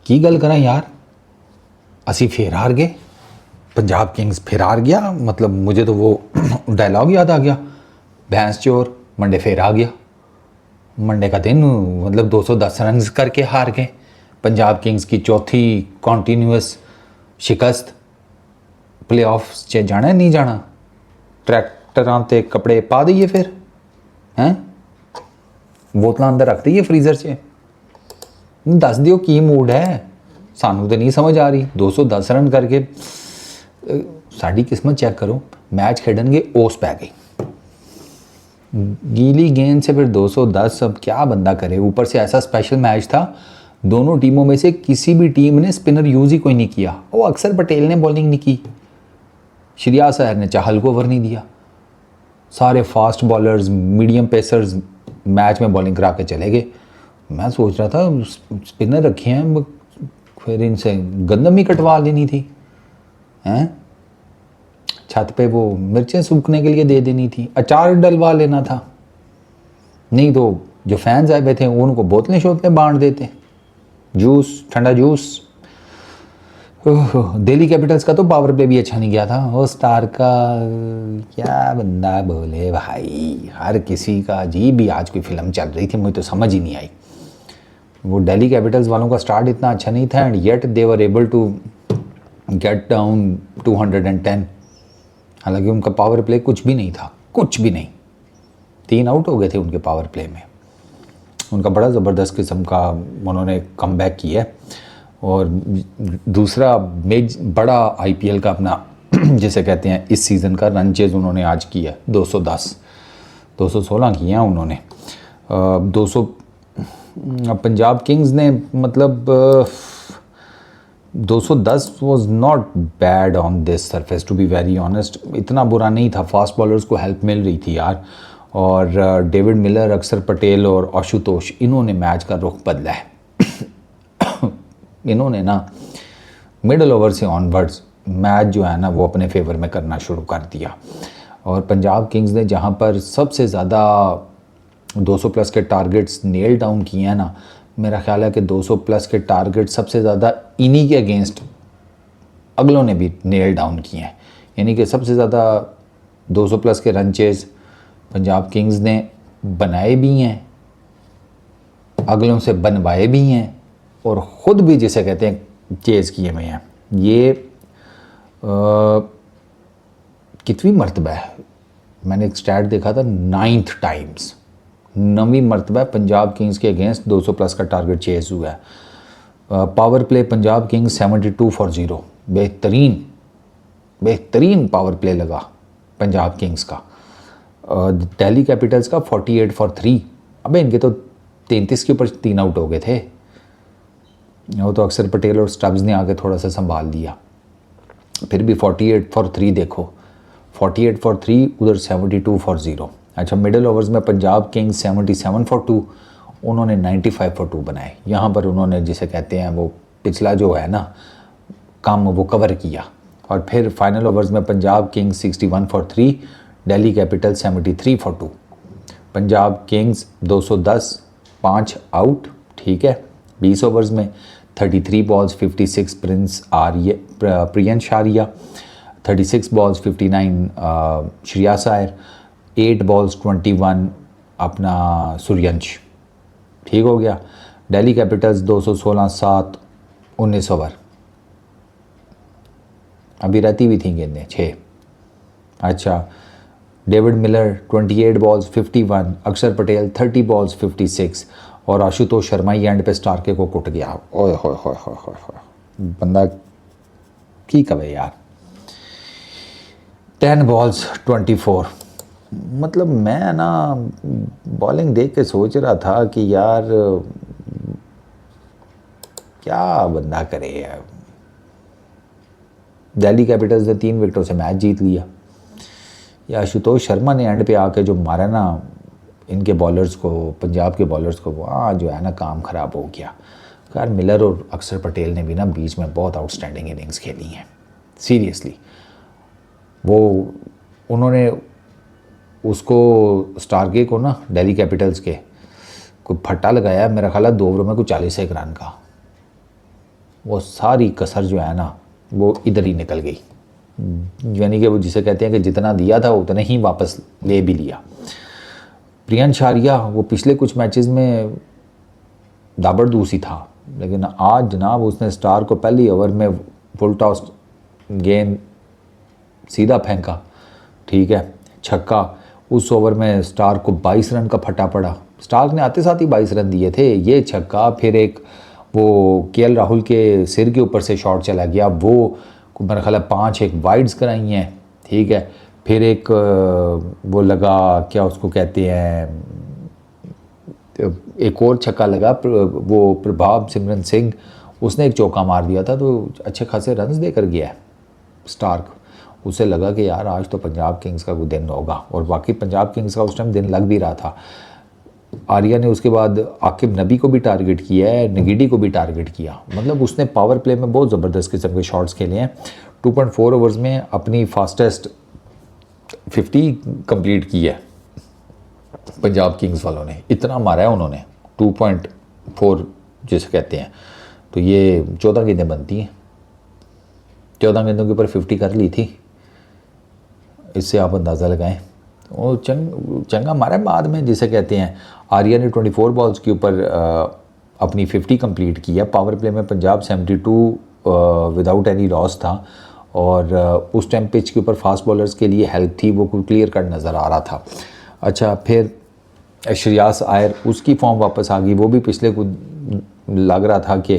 की गल करा यार, असी फिर हार गए, पंजाब किंग्स फिर हार गया। मतलब मुझे तो वो डायलॉग याद आ गया, भैंस चोर मंडे फिर आ गया। मंडे का दिन मतलब 210 रन करके हार गए। पंजाब किंग्स की चौथी कॉन्टीन्यूस शिकस्त। प्ले ऑफ च जाना है नहीं जाना, ट्रैक्टर ते कपड़े पा दईए फिर हैं, बोतल अंदर रख दईए फ्रीज़र च। दस दियो की मूड है, सानू तो नहीं समझ आ रही। 210 रन करके साड़ी किस्मत चेक करो, मैच खेडनगे ओस पै गई गीली गेंद से फिर 210। अब क्या बंदा करे, ऊपर से ऐसा स्पेशल मैच था, दोनों टीमों में से किसी भी टीम ने स्पिनर यूज़ ही कोई नहीं किया। वो अक्षर पटेल ने बॉलिंग नहीं की, श्रेयस अय्यर ने चाहल को ओवर नहीं दिया। सारे fast bowlers medium pacers match में बॉलिंग करा के चले गए। मैं सोच रहा था स्पिनर रखे हैं, फिर इनसे गंदम ही कटवा लेनी थी हैं, छत पे वो मिर्चें सूखने के लिए दे देनी थी, अचार डलवा लेना था। नहीं तो जो फैंस आए हुए थे उनको बोतलें शोतलें बांट देते, जूस, ठंडा जूस। दिल्ली कैपिटल्स का तो पावर प्ले भी अच्छा नहीं गया था। वो स्टार का क्या बंदा बोले भाई, हर किसी का अजीब ही आज कोई फिल्म चल रही थी, मुझे तो समझ ही नहीं आई। वो दिल्ली कैपिटल्स वालों का स्टार्ट इतना अच्छा नहीं था and yet they were able to get down 210। हालांकि उनका पावर प्ले कुछ भी नहीं था, कुछ भी नहीं। 3 आउट हो गए थे उनके पावर प्ले में। उनका बड़ा ज़बरदस्त किस्म का उन्होंने कम बैक किया है। और दूसरा बड़ा आईपीएल का अपना जिसे कहते हैं इस सीज़न का रन चेज उन्होंने आज किया 210, 216 किया उन्होंने। 200 पंजाब किंग्स ने मतलब 210 was not bad on this surface to be very honest, इतना बुरा नहीं था। फास्ट बॉलर्स को हेल्प मिल रही थी यार। और डेविड मिलर, अक्षर पटेल और आशुतोष, इन्होंने मैच का रुख बदला है। इन्होंने ना मिडल ओवर से ऑनवर्ड्स मैच जो है ना वो अपने फेवर में करना शुरू कर दिया। और पंजाब किंग्स ने जहाँ पर सबसे ज़्यादा 200 प्लस के टारगेट्स नेल डाउन किए हैं ना, मेरा ख्याल है कि 200 प्लस के टारगेट सबसे ज़्यादा इन्हीं के अगेंस्ट अगलों ने भी नेल डाउन किए हैं। यानी कि सबसे ज़्यादा 200 प्लस के रन चेज पंजाब किंग्स ने बनाए भी हैं, अगलों से बनवाए भी हैं और ख़ुद भी जिसे कहते हैं चेज़ किए हुए हैं। ये कितनी मरतबा है, मैंने एक स्टैट देखा था, 9th टाइम्स, 9वीं मरतबा पंजाब किंग्स के अगेंस्ट 200 प्लस का टारगेट चेज़ हुआ है। Power play Punjab Kings 72 for 0, बेहतरीन पावर प्ले लगा पंजाब किंग्स का। दिल्ली कैपिटल्स का 48 फॉर 3। अबे इनके तो 33 के ऊपर 3 आउट हो गए थे। वो तो अक्षर पटेल और स्टब्स ने आके थोड़ा सा संभाल दिया। फिर भी 48 फॉर 3 देखो, 48 फॉर 3, उधर 72 फॉर 0। अच्छा, मिडल ओवर्स में पंजाब किंग्स 77 फॉर 2, उन्होंने 95 फॉर 2 बनाए। यहाँ पर उन्होंने जिसे कहते हैं वो पिछला जो है ना काम वो कवर किया। और फिर फाइनल ओवर्स में Punjab Kings 61 for 3, Delhi Capital 73 for 2। Punjab Kings 210, 5 out, ठीक है। 20 ओवर्स में 33 balls 56 Priyansh Arya, 36 balls 59 Shreyas Iyer, 8 balls 21 अपना सूर्यवंशी, ठीक हो गया। दिल्ली कैपिटल्स 216, 7, 19 ओवर, अभी रहती भी थी गेंदें 6। अच्छा, डेविड मिलर 28 बॉल्स 51, अक्षर पटेल 30 बॉल्स 56 और आशुतोष शर्मा ही एंड पे स्टार्के को कुट गया। ओए होए होए होए होए, बंदा की कवे यार। 10 बॉल्स 24। मतलब मैं ना बॉलिंग देख के सोच रहा था कि यार क्या बंदा करे यार। दिल्ली कैपिटल्स ने 3 विकेटों से मैच जीत लिया। या आशुतोष शर्मा ने एंड पे आके जो मारा ना इनके बॉलर्स को, पंजाब के बॉलर्स को, वहाँ जो है ना काम ख़राब हो गया। खैर मिलर और अक्षर पटेल ने भी ना बीच में बहुत आउटस्टैंडिंग इनिंग्स खेली हैं सीरियसली। वो उन्होंने उसको स्टारके को ना दिल्ली कैपिटल्स के कोई फट्टा लगाया, मेरा ख्याल है 2 ओवर में कोई 40 रन का। वो सारी कसर जो है ना वो इधर ही निकल गई। यानी कि वो जिसे कहते हैं कि जितना दिया था उतना ही वापस ले भी लिया। प्रियांश आर्या वो पिछले कुछ मैचेस में दाबड़दूसी था, लेकिन आज जनाब उसने स्टार को पहली ओवर में फुल टॉस गेंद सीधा फेंका, ठीक है, छक्का। उस ओवर में स्टार को 22 रन का फटा पड़ा। स्टार ने आते साथ ही 22 रन दिए थे। ये छक्का, फिर एक वो केएल राहुल के सिर के ऊपर से शॉट चला गया, वो मेरा ख्याल है 5 वाइड्स कराई हैं, ठीक है। फिर एक वो लगा, क्या उसको कहते हैं, एक और छक्का लगा, वो प्रभाव सिमरन सिंह, उसने एक चौका मार दिया था, तो अच्छे खासे रन्स देकर गया है स्टार्क। उसे लगा कि यार आज तो पंजाब किंग्स का कोई दिन होगा, और बाकी पंजाब किंग्स का उस टाइम दिन लग भी रहा था। आर्या ने उसके बाद आकिब नबी को भी टारगेट किया है, नगीडी को भी टारगेट किया। मतलब उसने पावर प्ले में बहुत ज़बरदस्त किस्म के शॉट्स खेले हैं। 2.4 ओवर्स में अपनी फास्टेस्ट 50 कंप्लीट की है पंजाब किंग्स वालों ने। इतना मारा है उन्होंने 2.4 जिसे कहते हैं। तो ये 14 गेंदें बनती हैं, 14 गेंदों के ऊपर 50 कर ली थी। इससे आप अंदाज़ा लगाएं। वो चंगा मारा बाद में जिसे कहते हैं। आर्या ने 24 बॉल्स के ऊपर अपनी 50 कंप्लीट की है। पावर प्ले में पंजाब 72 विदाउट एनी लॉस था, और उस टाइम पिच के ऊपर फास्ट बॉलर्स के लिए हेल्प थी, वो क्लियर कट नज़र आ रहा था। अच्छा, फिर श्रेयास आयर, उसकी फॉर्म वापस आ गई। वो भी पिछले कुछ लग रहा था कि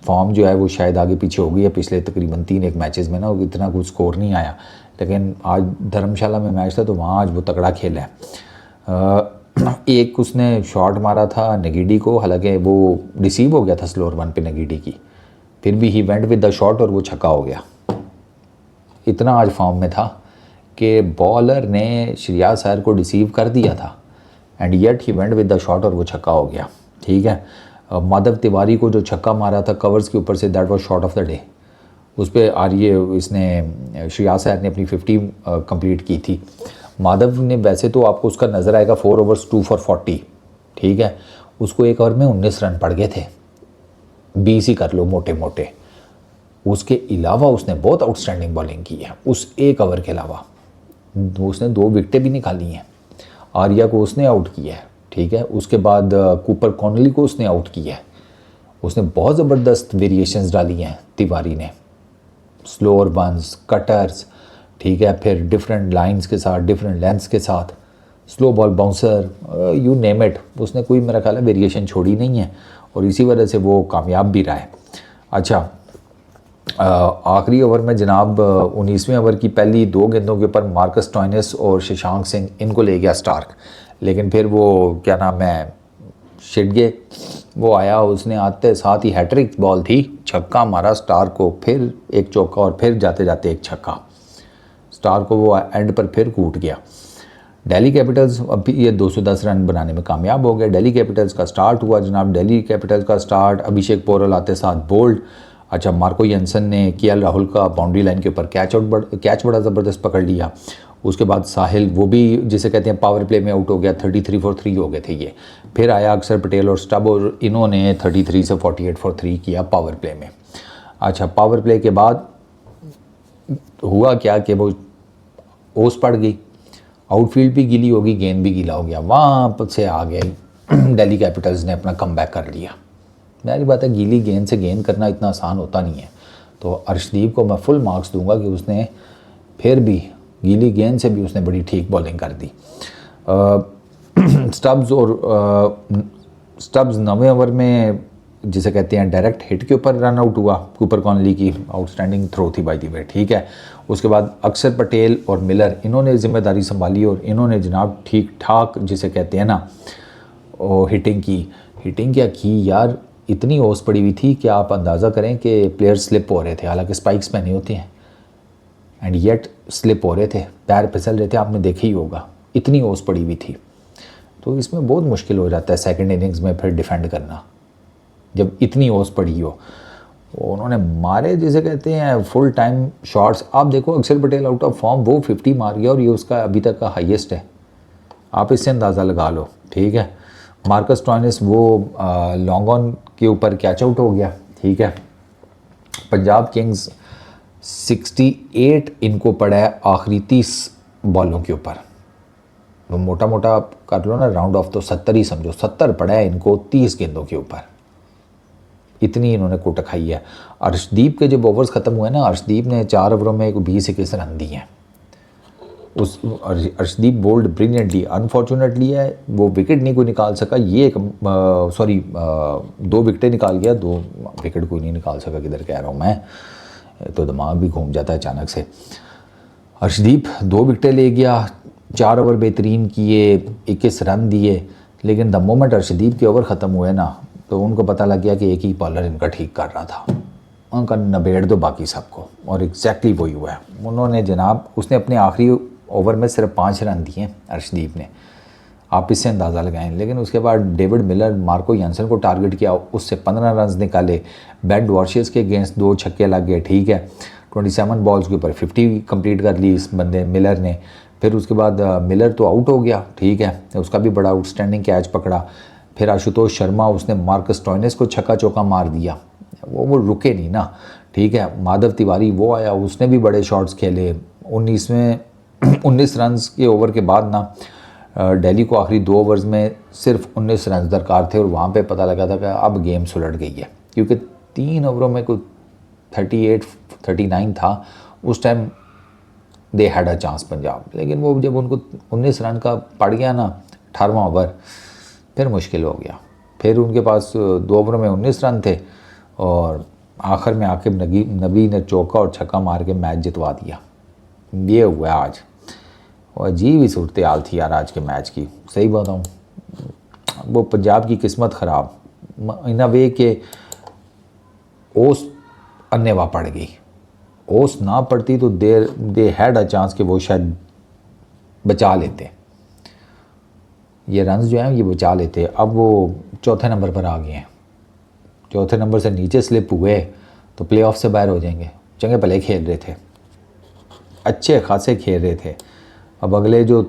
फॉर्म जो है वो शायद आगे पीछे हो गई है। पिछले तकरीबन 3 मैचेस में ना इतना कुछ स्कोर नहीं आया, लेकिन आज धर्मशाला में मैच था तो वहाँ आज वो तगड़ा खेला है। एक उसने शॉट मारा था नगीडी को, हालांकि वो रिसीव हो गया था स्लोअर वन पे नगीडी की, फिर भी he went with the shot और वो छक्का हो गया। इतना आज फॉर्म में था कि बॉलर ने श्रेयास अय्यर को रिसीव कर दिया था, and yet he went with the shot और वो छक्का हो गया, ठीक है। माधव तिवारी को जो छक्का मारा था कवर्स के ऊपर से, that was shot of the day. उस पर इसने श्रेयास अय्यर ने अपनी 50 कंप्लीट की थी। माधव ने वैसे तो आपको उसका नज़र आएगा 4 ओवर्स 2 for 40, ठीक है। उसको एक ओवर में 19 रन पड़ गए थे, 20 ही कर लो मोटे मोटे। उसके अलावा उसने बहुत आउटस्टैंडिंग बॉलिंग की है उस एक ओवर के अलावा। उसने 2 विकेटें भी निकाली हैं। आर्या को उसने आउट किया है, ठीक है। उसके बाद कूपर कॉनली को उसने आउट किया है। उसने बहुत ज़बरदस्त वेरिएशंस डाली हैं तिवारी ने, स्लोअर वंस, कटर्स, ठीक है, फिर डिफरेंट लाइंस के साथ, डिफरेंट लेंथ्स के साथ, slow ball bouncer, you name it, उसने कोई मेरा ख्याल है वेरिएशन छोड़ी नहीं है, और इसी वजह से वो कामयाब भी रहा है। अच्छा, आखिरी ओवर में जनाब 19वें ओवर की पहली 2 गेंदों के ऊपर मार्कस स्टोइनिस और शशांक सिंह, इनको ले गया स्टार्क, लेकिन फिर वो क्या नाम है शिडगे, वो आया, उसने आते साथ ही हैट्रिक बॉल थी, छक्का मारा स्टार को, फिर एक चौका और फिर जाते जाते एक छक्का। स्टार को वो एंड पर फिर कूट गया। दिल्ली कैपिटल्स अभी ये 210 रन बनाने में कामयाब हो गए। दिल्ली कैपिटल्स का स्टार्ट हुआ जनाब, दिल्ली कैपिटल्स का स्टार्ट, अभिषेक पोरल आते साथ बोल्ड। अच्छा, मार्को यंसन ने केएल राहुल का बाउंड्री लाइन के ऊपर कैच बड़ा ज़बरदस्त पकड़ लिया। उसके बाद साहिल, वो भी जिसे कहते हैं पावर प्ले में आउट हो गया, 33 for 3 हो गए थे ये। फिर आया अक्षर पटेल और स्टब, और इन्होंने 33 से 48 for 3 किया पावर प्ले में। अच्छा, पावर प्ले के बाद हुआ क्या कि वो ओस पड़ गई, आउटफील्ड भी गीली होगी, गेंद भी गीला हो गया, वहाँ से आ गए दिल्ली कैपिटल्स ने अपना कमबैक कर लिया। मेरी बात है, गीली गेंद से गेंद करना इतना आसान होता नहीं है, तो अर्शदीप को मैं फुल मार्क्स दूंगा कि उसने फिर भी गीली गेंद से भी उसने बड़ी ठीक बॉलिंग कर दी। स्टब्स 9वें ओवर में जिसे कहते हैं डायरेक्ट हिट के ऊपर रन आउट हुआ, कूपर कॉनली की आउटस्टैंडिंग थ्रो थी बाय द वे, ठीक है। उसके बाद अक्षर पटेल और मिलर, इन्होंने जिम्मेदारी संभाली और इन्होंने जनाब ठीक ठाक जिसे कहते हैं ना हिटिंग क्या की यार, इतनी ओस पड़ी हुई थी कि आप अंदाज़ा करें कि प्लेयर स्लिप हो रहे थे, हालांकि स्पाइक्स पहने होते हैं, एंड येट स्लिप हो रहे थे, पैर फिसल रहे थे, आपने देखा ही होगा, इतनी ओस पड़ी हुई थी। तो इसमें बहुत मुश्किल हो जाता है सेकंड इनिंग्स में फिर डिफेंड करना जब इतनी ओस पड़ी हो। उन्होंने मारे जिसे कहते हैं फुल टाइम शॉट्स। आप देखो अक्षर पटेल आउट ऑफ फॉर्म, वो 50 मार गया और ये उसका अभी तक का हाईएस्ट है, आप इससे अंदाज़ा लगा लो, ठीक है। मार्कस स्टोइनिस वो लॉन्ग ऑन के ऊपर कैच आउट हो गया, ठीक है। पंजाब किंग्स 68 इनको पड़ा है आखिरी 30 बॉलों के ऊपर। तो मोटा मोटा आप कर लो ना, राउंड ऑफ तो 70 ही समझो, 70 पड़ा है इनको 30 गेंदों के ऊपर। इतनी इन्होंने कुट खाई है। अर्शदीप के जब ओवर्स ख़त्म हुए ना, अर्शदीप ने 4 ओवरों में 20-21 रन दिए हैं। उस अर्शदीप बोल्ड ब्रिलियंटली, अनफॉर्चुनेटली है वो विकेट नहीं कोई निकाल सका। ये एक 2 विकेटें निकाल गया, 2 विकेट कोई नहीं निकाल सका। किधर कह रहा हूँ मैं, तो दिमाग भी घूम जाता है अचानक से। अर्शदीप 2 विकेटें ले गया, 4 ओवर बेहतरीन किए, 21 रन दिए। लेकिन द मोमेंट अर्शदीप के ओवर ख़त्म हुए ना, तो उनको पता लग गया कि एक ही बॉलर इनका ठीक कर रहा था, उनका नबेड़ दो बाकी सबको। और एग्जैक्टली वही हुआ है। उन्होंने जनाब, उसने अपने आखिरी ओवर में सिर्फ 5 रन दिए अर्शदीप ने, आप इससे अंदाज़ा लगाएं। लेकिन उसके बाद डेविड मिलर, मार्को यानसन को टारगेट किया, उससे 15 रन निकाले। बेन वॉर्शियस के अगेंस्ट 2 छक्के लग गए, ठीक है। 27 बॉल्स के ऊपर 50 कंप्लीट कर ली इस बंदे मिलर ने। फिर उसके बाद मिलर तो आउट हो गया, ठीक है, उसका भी बड़ा आउटस्टैंडिंग कैच पकड़ा। फिर आशुतोष शर्मा, उसने मार्कस स्टोइनिस को छक्का चौका मार दिया, वो रुके नहीं ना, ठीक है। माधव तिवारी वो आया, उसने भी बड़े शॉट्स खेले। 19 रन के ओवर के बाद ना दिल्ली को आखिरी 2 ओवर्स में सिर्फ 19 रन दरकार थे। और वहाँ पे पता लगा था कि अब गेम सुलट गई है, क्योंकि 3 ओवरों में कोई 38-39 था उस time. They had a chance Punjab, लेकिन वो जब उनको 19 रन का पड़ गया ना 18वां ओवर, फिर मुश्किल हो गया। फिर उनके पास 2 ओवरों में 19 रन थे और आखिर में आकिब नबी ने चौका और छक्का मार के मैच जितवा दिया। ये हुआ आज, और अजीब ही सूरत हाल थी यार आज के मैच की, सही बताऊँ। वो पंजाब की किस्मत ख़राब इन अ वे के ओस अन्नेवा पड़ गई। ओस ना पड़ती तो दे हैड अ चांस कि वो शायद बचा लेते, ये रन्स जो हैं ये बचा लेते। अब वो चौथे नंबर पर आ गए हैं, चौथे नंबर से नीचे स्लिप हुए तो प्लेऑफ से बाहर हो जाएंगे। चंगे भले खेल रहे थे, अच्छे खासे खेल रहे थे। अब अगले जो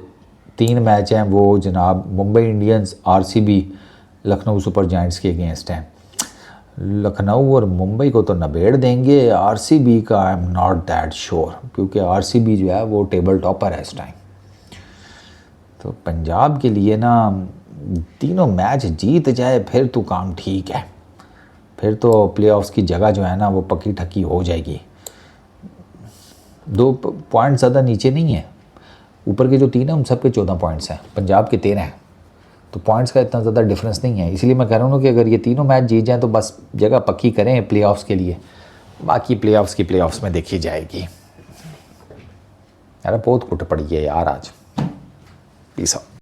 3 मैच हैं वो जनाब Mumbai Indians, RCB, Lucknow super giants के अगेंस्ट हैं। लखनऊ और मुंबई को तो नबेड़ देंगे, आरसीबी का I am not that sure, क्योंकि आरसीबी जो है वो टेबल टॉपर है इस टाइम। तो पंजाब के लिए ना तीनों मैच जीत जाए फिर तो काम ठीक है, फिर तो प्लेऑफ्स की जगह जो है ना वो पक्की ठक्की हो जाएगी। 2 पॉइंट ज़्यादा नीचे नहीं है, ऊपर के जो 3 हैं उन सब के 14 पॉइंट्स हैं, पंजाब के 13 हैं। तो पॉइंट्स का इतना ज़्यादा डिफरेंस नहीं है। इसलिए मैं कह रहा हूँ कि अगर ये तीनों मैच जीत जाएँ तो बस जगह पक्की करें प्लेऑफ्स के लिए, बाकी प्लेऑफ्स में देखी जाएगी। यार बहुत कुट पड़ी है यार आज। Peace out.